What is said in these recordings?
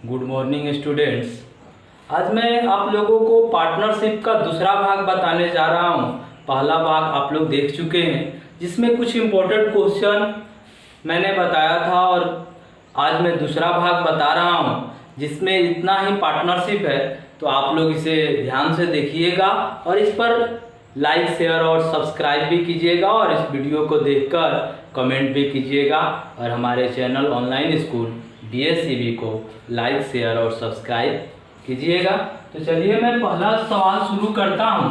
Good morning students. आज मैं आप लोगों को पार्टनरशिप का दूसरा भाग बताने जा रहा हूं। पहला भाग आप लोग देख चुके हैं जिसमें कुछ इम्पोर्टेंट क्वेश्चन मैंने बताया था, और आज मैं दूसरा भाग बता रहा हूं जिसमें इतना ही पार्टनरशिप है। तो आप लोग इसे ध्यान से देखिएगा और इस पर लाइक शेयर और सब्सक्राइब भी कीजिएगा, और इस वीडियो को देखकर कमेंट भी कीजिएगा, और हमारे चैनल ऑनलाइन स्कूल BSCB को लाइक शेयर और सब्सक्राइब कीजिएगा। तो चलिए मैं पहला सवाल शुरू करता हूं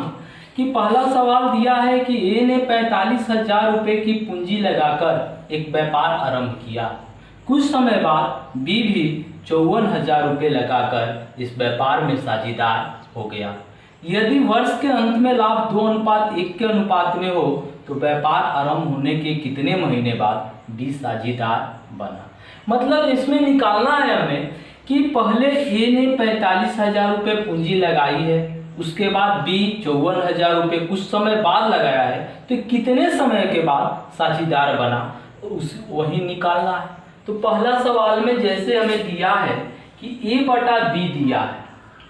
कि पहला सवाल दिया है कि ए ने 45,000 रुपये की पूंजी लगाकर एक व्यापार आरंभ किया। कुछ समय बाद बी भी 54,000 रुपये लगाकर इस व्यापार में साझेदार हो गया। यदि वर्ष के अंत में लाभ 2:1 के अनुपात में हो तो व्यापार आरंभ होने के कितने महीने बाद बी साझेदार बना। मतलब इसमें निकालना है हमें कि पहले ए ने 45,000 रुपये पूंजी लगाई है, उसके बाद बी 54,000 रुपये कुछ समय बाद लगाया है, तो कितने समय के बाद साझेदार बना वही निकालना है। तो पहला सवाल में जैसे हमें दिया है कि ए बटा बी दिया है,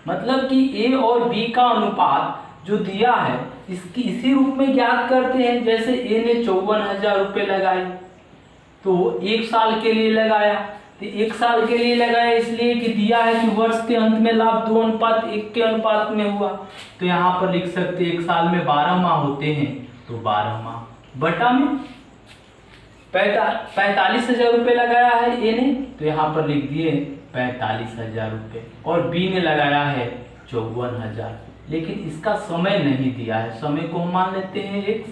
मतलब कि ए और बी का अनुपात जो दिया है इसकी इसी रूप में ज्ञात करते हैं। जैसे ए ने 54,000 रुपये लगाई तो वो 1 साल के लिए लगाया, तो 1 साल के लिए लगाया इसलिए कि दिया है कि वर्ष के अंत में लाभ 2:1 के अनुपात में हुआ। तो यहाँ पर लिख सकते 1 साल में 12 माह होते हैं, तो 12 माह बटा में 45,000 रुपये लगाया है ए ने, तो यहाँ पर लिख दिए 45,000 रुपये, और बी ने लगाया है 54,000। लेकिन इसका समय नहीं दिया है, समय को हम मान लेते हैं 1।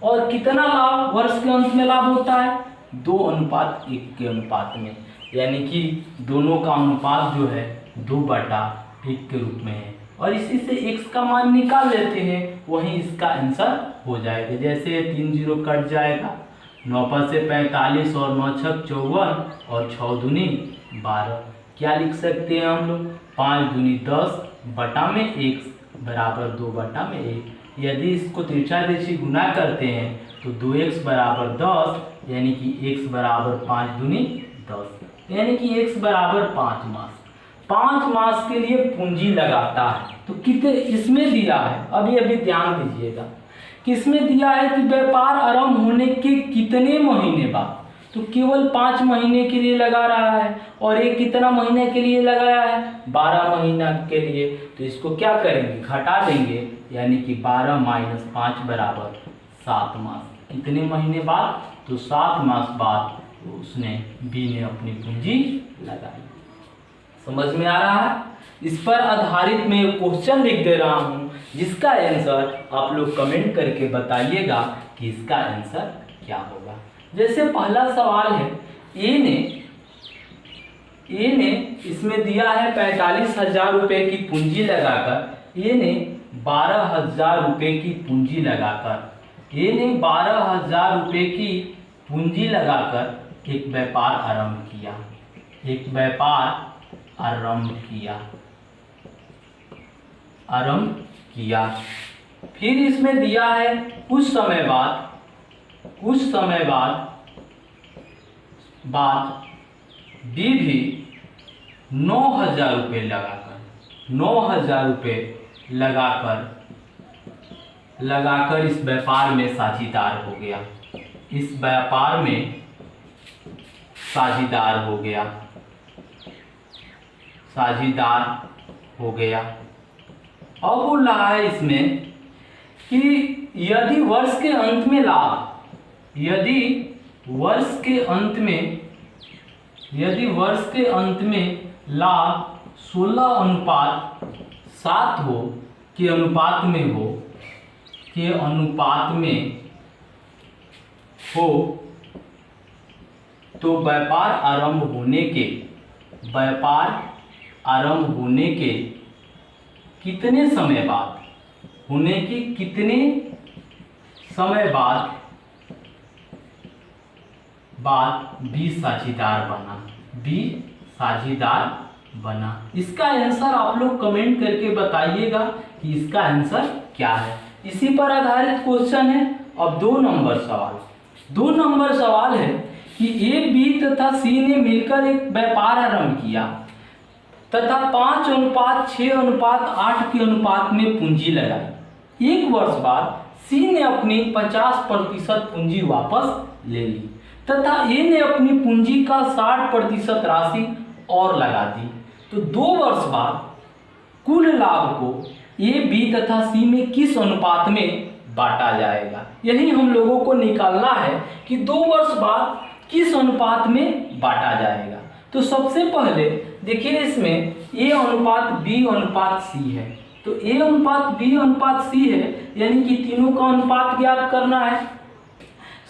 और कितना लाभ वर्ष के अंत में लाभ होता है 2:1 के अनुपात में, यानी कि दोनों का अनुपात जो है 2/1 के रूप में है। और इसी से x का मान निकाल लेते हैं, वहीं इसका आंसर हो जाएगा। जैसे 3 0 कट जाएगा, 9 5 से 45 और 9 6 54 और 6 दूनी 12। क्या लिख सकते हैं हम लोग 5 दूनी 10 बटा में 1 बराबर 2/1। यदि इसको तिरछा गुना करते हैं तो 2x बराबर 10, यानी कि x बराबर 5 दूनी 10, यानी कि x बराबर 5 मास। 5 मास के लिए पूंजी लगाता है। तो कितने इसमें दिया है, अभी ध्यान दीजिएगा, किसमें दिया है कि व्यापार आरंभ होने के कितने महीने बाद, तो केवल 5 महीने के लिए लगा रहा है। और ये कितना महीने के लिए लगाया है 12 महीना के लिए। तो इसको क्या करेंगे घटा देंगे, यानी कि 12 - 5 बराबर 7 मास। कितने महीने बाद, तो 7 मास बाद उसने बी ने अपनी पूंजी लगाई। समझ में आ रहा है। इस पर आधारित मैं क्वेश्चन लिख दे रहा हूं जिसका आंसर आप लोग कमेंट करके बताइएगा कि इसका आंसर क्या होगा। जैसे पहला सवाल है ए ने इसमें दिया है 45,000 रुपये की पूंजी लगाकर, ए ने 12,000 रुपये की पूंजी लगाकर, ए ने 12,000 रुपये की पूंजी लगाकर एक व्यापार आरंभ किया, एक व्यापार आरंभ किया। फिर इसमें दिया है कुछ समय बाद बी भी 9,000 रुपये लगाकर इस व्यापार में साझेदार हो गया, इस व्यापार में साझेदार हो गया। अब बोल रहा है इसमें कि यदि वर्ष के अंत में लाभ 16:7 के अनुपात में हो तो व्यापार आरंभ होने के कितने समय बाद बी साझेदार बना। इसका आंसर आप लोग कमेंट करके बताइएगा कि इसका आंसर क्या है। इसी पर आधारित क्वेश्चन है। अब 2 नंबर सवाल है कि ए बी तथा सी ने मिलकर एक व्यापार आरंभ किया। तथा 5:6:8 के अनुपात में पूंजी लगाई। एक वर्ष बाद सी ने अपनी 50% पूंजी वापस ले ली तथा ए ने अपनी पूंजी का 60% राशि और लगा दी। तो 2 वर्ष बाद कुल लाभ को ए, बी तथा सी में किस अनुपात में बांटा जाएगा, यही हम लोगों को निकालना है कि 2 वर्ष बाद किस अनुपात में बांटा जाएगा। तो सबसे पहले देखिए इसमें ए अनुपात बी अनुपात सी है, तो ए अनुपात बी अनुपात सी है, यानी कि तीनों का अनुपात ज्ञात करना है।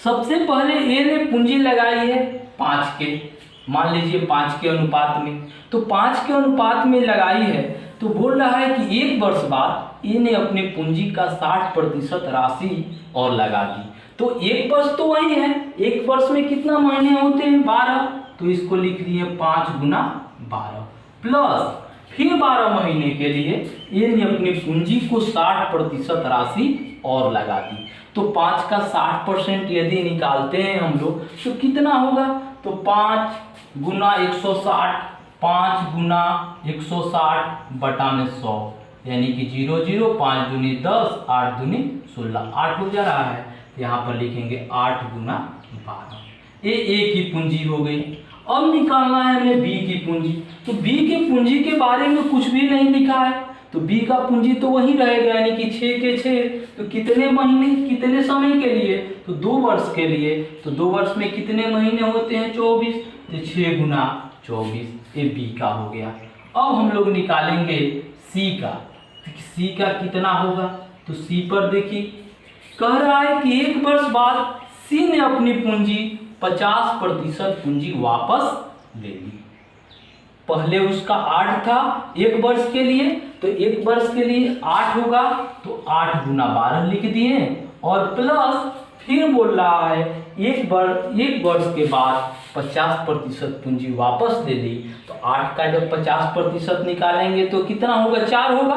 सबसे पहले ए ने पूंजी लगाई है 5 के, मान लीजिए 5 के अनुपात में, तो 5 के अनुपात में लगाई है, तो बोल रहा है कि 1 वर्ष बाद ए ने अपनी पूंजी का 60% राशि और लगा दी। तो 1 वर्ष तो वही है, 1 वर्ष में कितना महीने होते हैं 12, तो इसको लिख दिए 5 गुना 12 प्लस फिर 12 महीने के लिए ए ने अपनी पूंजी को 60% राशि और लगा दी। तो 5 का 60% यदि निकालते हैं हम लोग तो कितना होगा, तो 5 गुना 160, 5 गुना 160 बटा में 100, यानी कि 0 0, 5 दूनी 10, 8 दूनी 16, 8 हो जा रहा है, यहाँ पर लिखेंगे 8 गुना 12। ए की पूंजी हो गई। अब निकालना है हमें बी की पूंजी, तो बी की पूंजी के बारे में कुछ भी नहीं लिखा है, तो बी का पूंजी तो वही रहेगा, यानी कि 6 के 6, तो कितने महीने कितने समय के लिए, तो 2 वर्ष के लिए। तो 2 वर्ष में कितने महीने होते हैं 24, तो 6 गुना 24, ये बी का हो गया। अब हम लोग निकालेंगे सी का, तो सी का कितना होगा, तो सी पर देखिए कह रहा है कि 1 वर्ष बाद सी ने अपनी पूंजी 50% पूंजी वापस ले ली। पहले उसका 8 था 1 वर्ष के लिए, तो 1 वर्ष के लिए 8 होगा, तो 8 गुना 12 लिख दिए और प्लस फिर बोल रहा है 1 वर्ष के बाद 50% पूंजी वापस ले ली। तो 8 का जब 50% निकालेंगे तो कितना होगा, 4 होगा,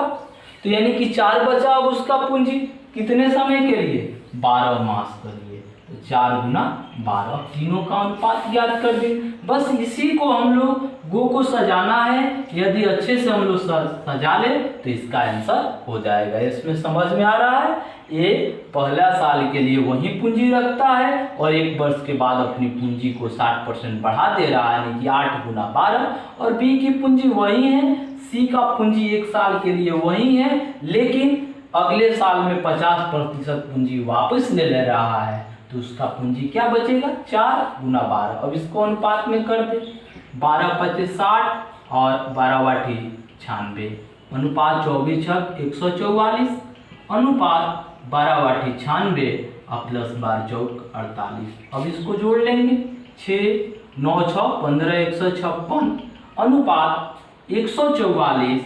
तो यानी कि 4 बचा अब उसका पूंजी कितने समय के लिए, 12 मास के लिए। तो 4 गुना 12, तीनों का अनुपात ज्ञात कर दें। बस इसी को हम लोग गो को सजाना है, यदि अच्छे से हम लोग सजा ले तो इसका आंसर हो जाएगा। इसमें समझ में आ रहा है, ये पहला साल के लिए वही पूंजी रखता है और 1 वर्ष के बाद अपनी पूंजी को 60% बढ़ा दे रहा है, यानी कि 8 गुना 12, और बी की पूंजी वही है, सी का पूंजी 1 साल के लिए वही है, लेकिन अगले साल में 50% पूंजी वापस ले रहा है, तो उसका पूंजी क्या बचेगा, 4 गुना 12। अब इसको अनुपात में कर दे, 12 पचे 60 और 12 वाटी 96, अनुपात 24 छक 144, अनुपात 12 वाटी 96 और प्लस 12 चौक 48। अब इसको जोड़ लेंगे, 6 9 6 15 156, अनुपात 144,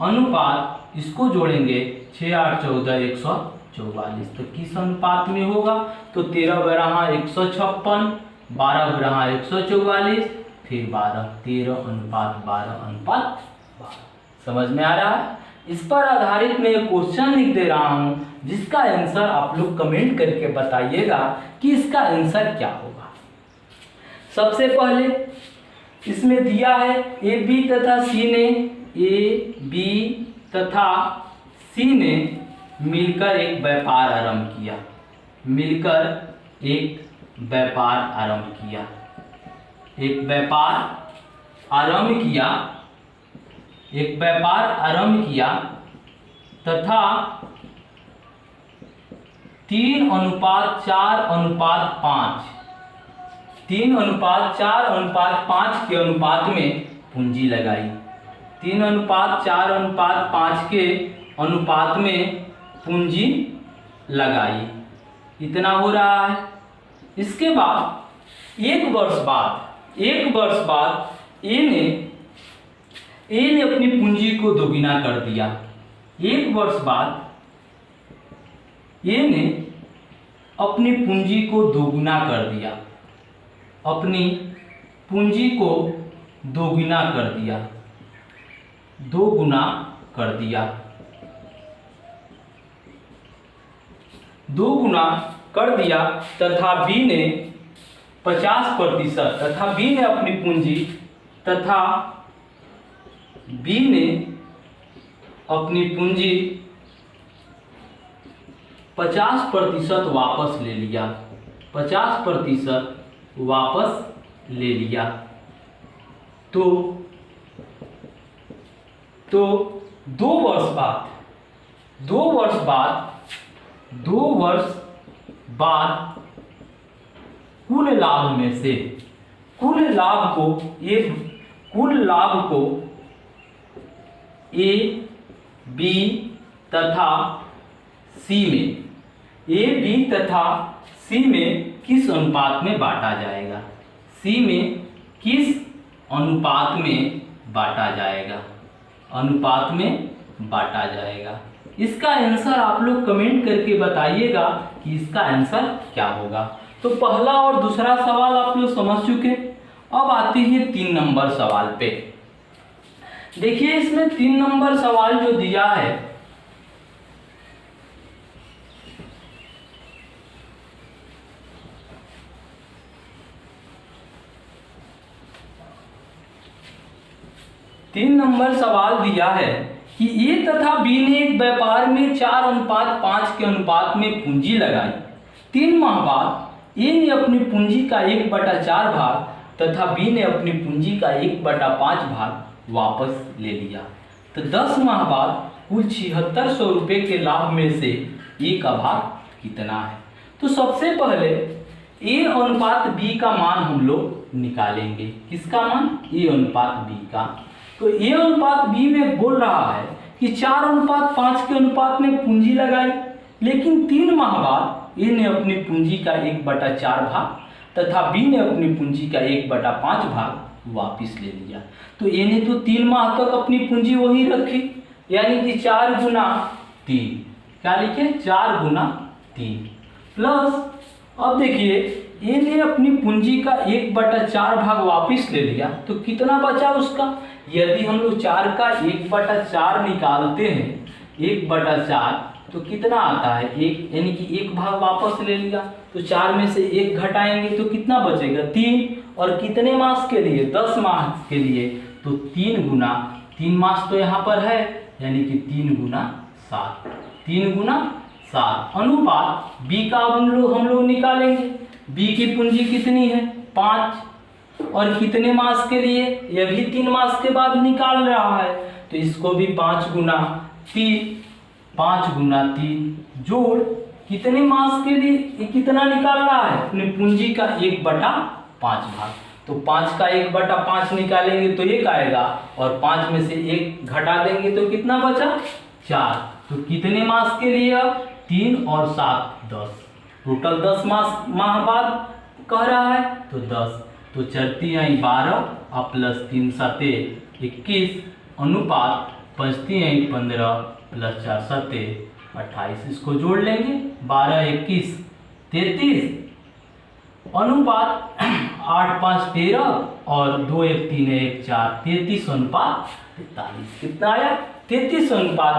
अनुपात इसको जोड़ेंगे 6 8 14 144, तो किस अनुपात में होगा, तो 13 बराहा 156, 12 बराहा 144, फिर 12, 13 अनुपात 12 अनुपात 12। समझ में आ रहा है। इस पर आधारित मैं एक क्वेश्चन लिख दे रहा हूँ, जिसका आंसर आप लोग कमेंट करके बताइएगा कि इसका आंसर क्या होगा। सबसे पहले इसमें दिया है ए बी तथा सी ने, ए बी तथा सी ने मिलकर एक व्यापार आरंभ किया, मिलकर एक व्यापार आरंभ किया, एक व्यापार आरंभ किया, एक व्यापार आरंभ किया तथा 3:4:5, 3:4:5 के अनुपात में पूंजी लगाई, 3:4:5 के अनुपात में पूंजी लगाई, इतना हो रहा है। इसके बाद 1 वर्ष बाद ए ने अपनी पूंजी को दोगुना कर दिया। 1 वर्ष बाद ए ने अपनी पूंजी को दोगुना कर दिया, अपनी पूंजी को दोगुना कर दिया, 2 गुना कर दिया, 2 गुना कर दिया तथा बी ने 50%, तथा बी ने अपनी पूंजी तथा बी ने अपनी पूंजी 50% वापस ले लिया, 50% वापस ले लिया। तो 2 वर्ष बाद 2 वर्ष बाद कुल लाभ में से कुल लाभ को ए, बी तथा सी में किस अनुपात में बांटा जाएगा? सी में किस अनुपात में बांटा जाएगा? अनुपात में बांटा जाएगा। इसका आंसर आप लोग कमेंट करके बताइएगा कि इसका आंसर क्या होगा। तो पहला और दूसरा सवाल आप लोग समझ चुके। अब आते हैं 3 नंबर सवाल पे। देखिए इसमें 3 नंबर सवाल जो दिया है, दिया है कि ए तथा बी ने एक व्यापार में 4:5 के अनुपात में पूंजी लगाई। 3 माह बाद ए ने अपनी पूंजी का 1/4 भाग तथा बी ने अपनी पूंजी का 1/5 भाग वापस ले लिया। तो 10 माह बाद कुल 7600 रुपये के लाभ में से ए का भाग कितना है? तो सबसे पहले ए अनुपात बी का मान हम लोग निकालेंगे। किसका मान? ए अनुपात बी का। तो ए अनुपात बी में बोल रहा है कि 4:5 के अनुपात में पूंजी लगाई, लेकिन 3 माह बाद ए ने अपनी पूंजी का 1/4 भाग तथा बी ने अपनी पूंजी का 1/5 भाग वापिस ले लिया। तो ए ने तो 3 माह तक अपनी पूंजी वही रखी, यानी कि 4 गुना 3। क्या लिखे? 4 गुना 3 प्लस, अब देखिए ए ने अपनी पूंजी का 1/4 भाग वापिस ले लिया। तो कितना बचा उसका? यदि हम लोग 4 का 1/4 निकालते हैं, 1/4 तो कितना आता है? 1, यानी कि 1 भाग वापस ले लिया। तो 4 में से 1 घटाएंगे तो कितना बचेगा? 3। और कितने मास के लिए? 10 मास के लिए। तो 3 गुना 3 मास तो यहाँ पर है, यानी कि 3 गुना 7। 3 गुना 7 अनुपात बी का हम लोग निकालेंगे। बी की पूंजी कितनी है? 5। और कितने मास के लिए? यह भी 3 मास के बाद निकाल रहा है, तो इसको भी 5 गुना 3 जोड़ कितने मास के लिए कितना निकाल रहा है? अपनी पूंजी का 1/5 भाग। तो 5 का 1/5 निकालेंगे तो 1 आएगा, और 5 में से 1 घटा देंगे तो कितना बचा? 4। तो कितने मास के लिए? 3 और 7 10, टोटल 10 माह बाद कह रहा है, तो 10। तो 4 12 और प्लस 3 7 21 अनुपात 5 15 प्लस 4 7 28। इसको जोड़ लेंगे, 12 21 33 अनुपात 8 5 13 और 2 1 3 1 4 33 अनुपात 43। कितना आया? 33 अनुपात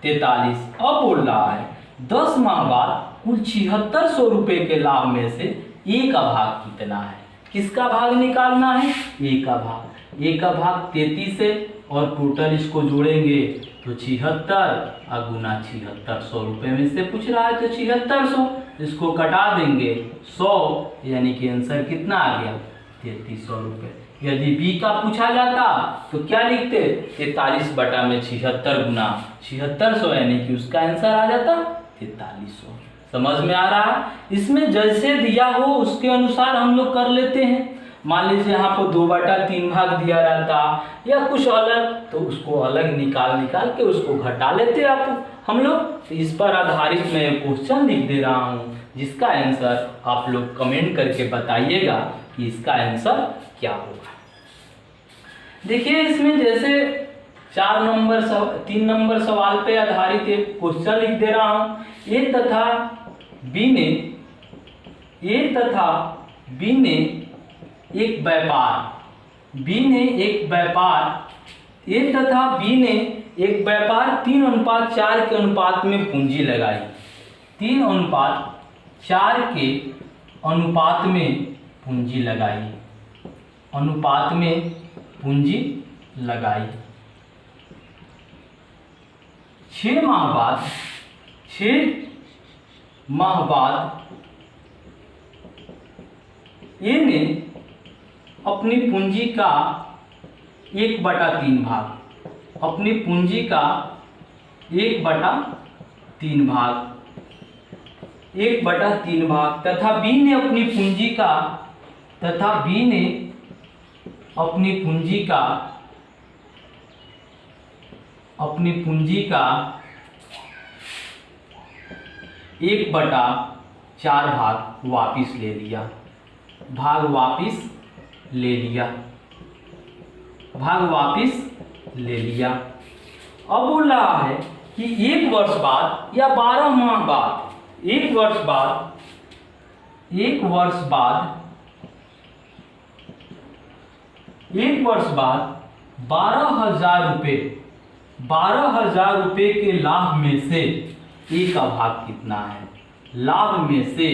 43। अब बोल रहा है 10 माह बाद कुल 7600 रुपये के लाभ में से ए का भाग कितना है? किसका भाग निकालना है? ए का भाग। ए का भाग 33 है, और टोटल इसको जोड़ेंगे तो 76 और गुना 7600 रुपये में से पूछ रहा है, तो 7600 इसको कटा देंगे 100, यानी कि आंसर कितना आ गया? 3300 रुपये। यदि बी का पूछा जाता तो क्या लिखते? 43/76 गुना 7600, यानी कि उसका आंसर आ जाता 4300। समझ में आ रहा है? इसमें जैसे दिया हो उसके अनुसार हम लोग कर लेते हैं। मान लीजिए यहाँ पर 2/3 भाग दिया रहता या कुछ अलग, तो उसको अलग निकाल के उसको घटा लेते हम लोग। तो इस पर आधारित मैं क्वेश्चन लिख दे रहा हूँ, जिसका आंसर आप लोग कमेंट करके बताइएगा कि इसका आंसर क्या होगा। देखिए इसमें जैसे 3 नंबर सवाल पे आधारित एक क्वेश्चन लिख दे रहा हूँ। ए तथा बी ने एक व्यापार 3:4 के अनुपात में पूंजी लगाई। 3:4 के अनुपात में पूंजी लगाई। 6 माह बाद ए ने अपनी पूंजी का 1/3 भाग, अपनी पूंजी का 1/3 भाग तथा बी ने अपनी पूंजी का 1/4 भाग वापिस ले लिया। अब बोल रहा है कि 1 वर्ष बाद या 12 माह बाद, 1 वर्ष बाद 12,000 रुपये के लाभ में से ए का भाग कितना है? लाभ में से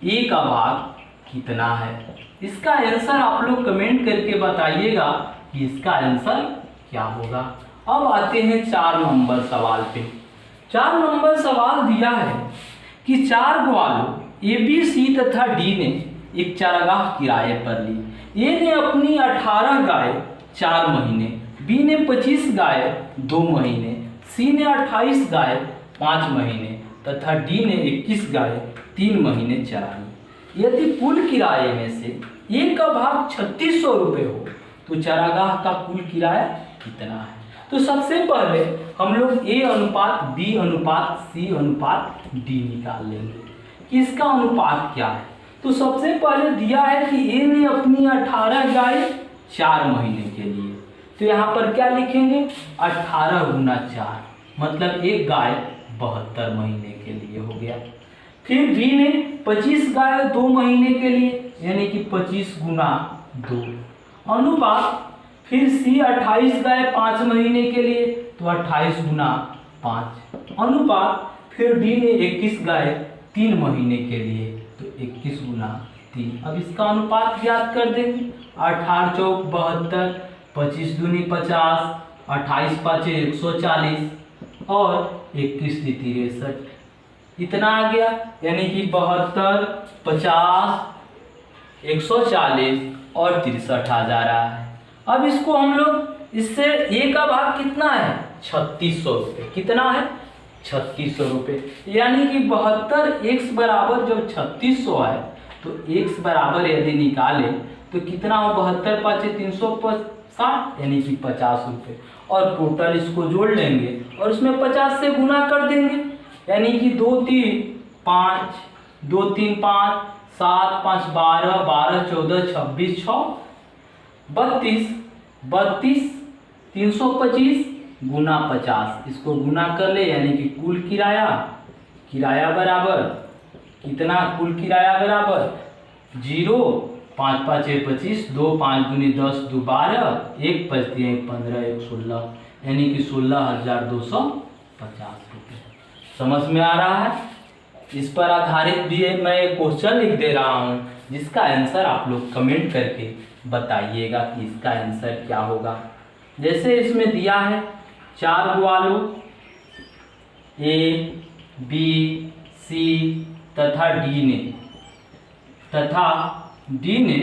ए का भाग कितना है? इसका आंसर आप लोग कमेंट करके बताइएगा कि इसका आंसर क्या होगा। अब आते हैं 4 नंबर सवाल पे। 4 नंबर सवाल दिया है कि 4 ग्वालों ए, बी, सी तथा डी ने एक चारागाह किराए पर ली। ए ने अपनी 18 गाय 4 महीने, बी ने 25 गाय 2 महीने, सी ने 28 गाय 5 महीने तथा डी ने 21 गाय 3 महीने चराई। यदि कुल किराए में से ए का भाग 3600 रुपये हो तो चारागाह का कुल किराया कितना है? तो सबसे पहले हम लोग ए अनुपात बी अनुपात सी अनुपात डी निकाल लेंगे कि इसका अनुपात क्या है। तो सबसे पहले दिया है कि ए ने अपनी 18 गाय 4 महीने के लिए, तो यहाँ पर क्या लिखेंगे? 18 गुना 4 मतलब एक गाय 72 महीने के लिए हो गया। फिर बी ने 25 गाय 2 महीने के लिए यानी कि 25 गुना 2 अनुपात, फिर सी 28 गाय 5 महीने के लिए तो 28 गुना 5 अनुपात, फिर डी ने 21 गाय 3 महीने के लिए तो 21 गुना 3। अब इसका अनुपात याद कर देंगे। 18 चौक 72, 25 दूनी 50, 28 पाँचे 140 और 21 तिथि 63, इतना आ गया। यानी कि 72, 50, 140 और 63 आ जा रहा है। अब इसको हम लोग इससे ए का भाग कितना है? 3600 रुपये। कितना है? 3600 रुपये। यानी कि 72 x बराबर जब 3600 है तो x बराबर यदि निकाले तो कितना हो? 72 पाँचे 360 यानी कि 50 रुपये। और टोटल इसको जोड़ लेंगे और उसमें 50 से गुना कर देंगे यानी कि 2 3 5, 2 3 5, 7 5 12, 12 14 26 6 32, 325 गुना 50, इसको गुना कर ले यानी कि कुल किराया बराबर कितना? कुल किराया बराबर 0, 5 5 25, 2 5 दूनी 10, 2 12, 1 5 3 15, 1 16 यानी कि 16,250 रुपये। समझ में आ रहा है? इस पर आधारित भी मैं क्वेश्चन लिख दे रहा हूँ जिसका आंसर आप लोग कमेंट करके बताइएगा कि इसका आंसर क्या होगा। जैसे इसमें दिया है 4 ग्वालों ए, बी, सी तथा डी ने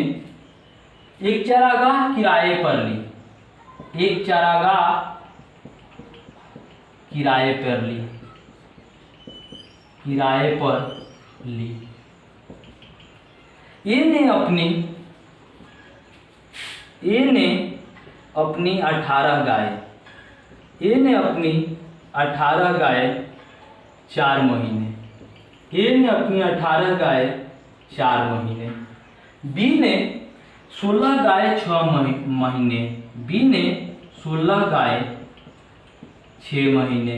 एक चारागाह किराए पर ली। एक चारागाह किराए पर ली। ए ने अपनी 18 गाय 4 महीने, बी ने 16 गाय 6 महीने, बी ने 16 गाय 6 महीने,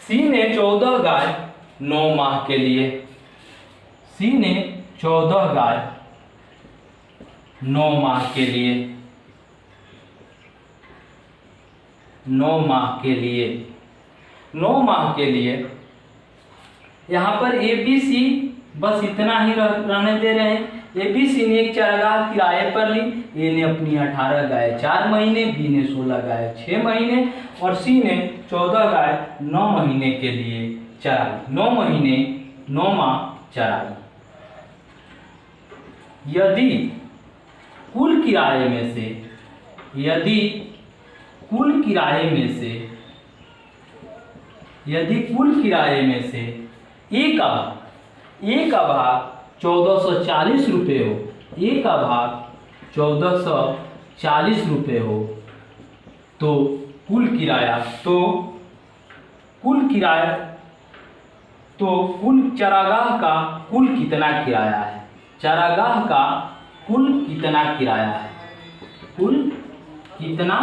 सी ने 14 गाय 9 माह के लिए, सी ने 14 गाय 9 माह के लिए, 9 माह के लिए यहाँ पर ए बी सी बस इतना ही रहने दे रहे हैं। ABC ने एक चारागाह किराए पर ली। ए ने अपनी 18 गाय 4 महीने, बी ने 16 गाय 6 महीने और सी ने 14 गाय 9 महीने के लिए चराई। 9 महीने 9 माह चराई। यदि कुल किराए में से यदि कुल किराए में से ए का भाग 1440 रुपये हो, ए का भाग 1440 रुपये हो, तो कुल चरागाह का कुल कितना किराया है? चरागाह का कुल कितना किराया है? कुल कितना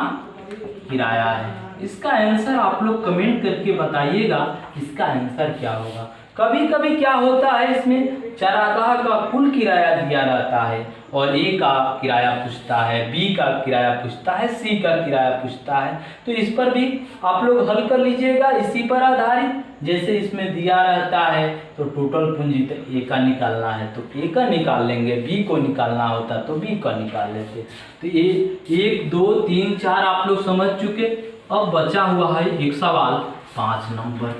किराया है? इसका आंसर आप लोग कमेंट करके बताइएगा, इसका आंसर क्या होगा। कभी कभी क्या होता है, इसमें चरागाह का कुल किराया दिया रहता है और ए का किराया पूछता है, बी का किराया पूछता है, सी का किराया पूछता है, तो इस पर भी आप लोग हल कर लीजिएगा इसी पर आधारित। जैसे इसमें दिया रहता है तो टोटल पूंजी तो ए का निकालना है तो ए का निकाल लेंगे, बी को निकालना होता तो बी का निकाल लेते। तो ये 1 2 3 4 आप लोग समझ चुके। अब बचा हुआ है एक सवाल 5 नंबर।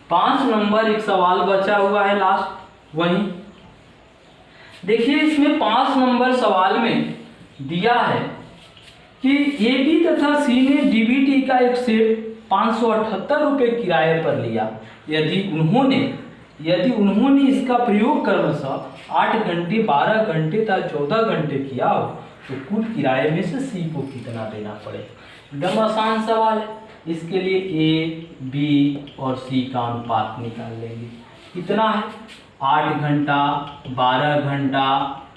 5 नंबर एक सवाल बचा हुआ है लास्ट। वही देखिए, इसमें 5 नंबर सवाल में दिया है कि ए बी तथा सी ने डीबीटी का एक सेट 578 रुपये किराए पर लिया। यदि उन्होंने इसका प्रयोग क्रमशः 8 घंटे 12 घंटे तथा 14 घंटे किया हो तो कुल किराए में से सी को कितना देना पड़ेगा। एकदम आसान सवाल है। इसके लिए ए बी और सी का अनुपात निकाल लेंगे। कितना है? 8 घंटा 12 घंटा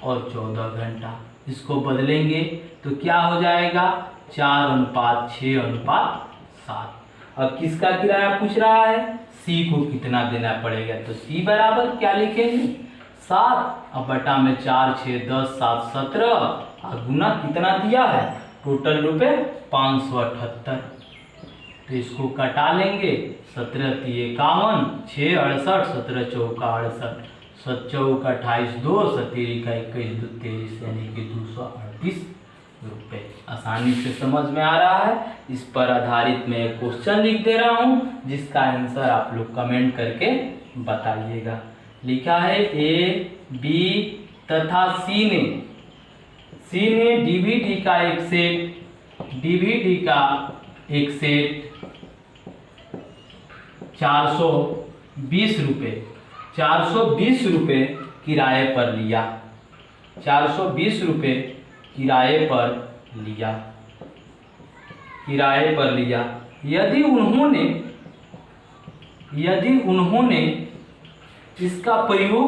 और 14 घंटा। इसको बदलेंगे तो क्या हो जाएगा? 4:6:7। अब किसका किराया पूछ रहा है? सी को कितना देना पड़ेगा, तो सी बराबर क्या लिखेंगे? 7। अब बटा में 4 6 10 7 17 और गुना कितना दिया है? टोटल रुपए 578। तो इसको कटा लेंगे। 17 × 51 6 68 17 चौका 68 7 चौका 28 2 17 का 21 2 23 यानी कि 238 रुपये। आसानी से समझ में आ रहा है। इस पर आधारित मैं एक क्वेश्चन लिख दे रहा हूँ जिसका आंसर आप लोग कमेंट करके बताइएगा। लिखा है ए बी तथा सी ने डीवीडी का एक सेट 420 रुपये किराए पर लिया। 420 रुपये किराए पर लिया। यदि उन्होंने इसका प्रयोग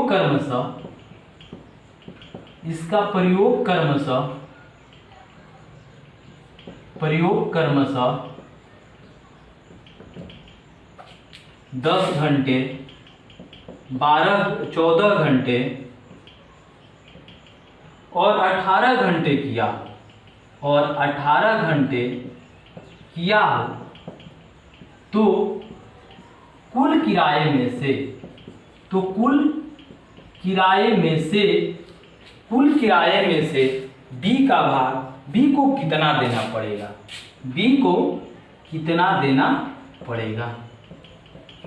क्रमशः 10 घंटे 14 घंटे और 18 घंटे किया हो तो कुल किराए में से बी का भाग, बी को कितना देना पड़ेगा?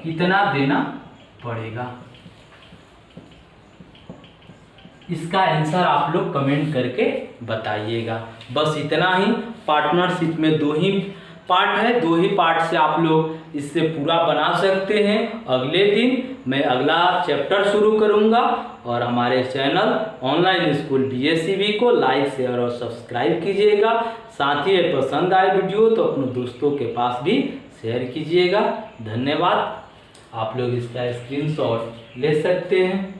कितना देना पड़ेगा? इसका आंसर आप लोग कमेंट करके बताइएगा। बस इतना ही। पार्टनरशिप में 2 ही पार्ट है, 2 ही पार्ट से आप लोग इससे पूरा बना सकते हैं। अगले दिन मैं अगला चैप्टर शुरू करूंगा और हमारे चैनल ऑनलाइन स्कूल BSCB को लाइक शेयर और सब्सक्राइब कीजिएगा। साथ ही पसंद आए वीडियो तो अपने दोस्तों के पास भी शेयर कीजिएगा। धन्यवाद। आप लोग इसका स्क्रीनशॉट ले सकते हैं।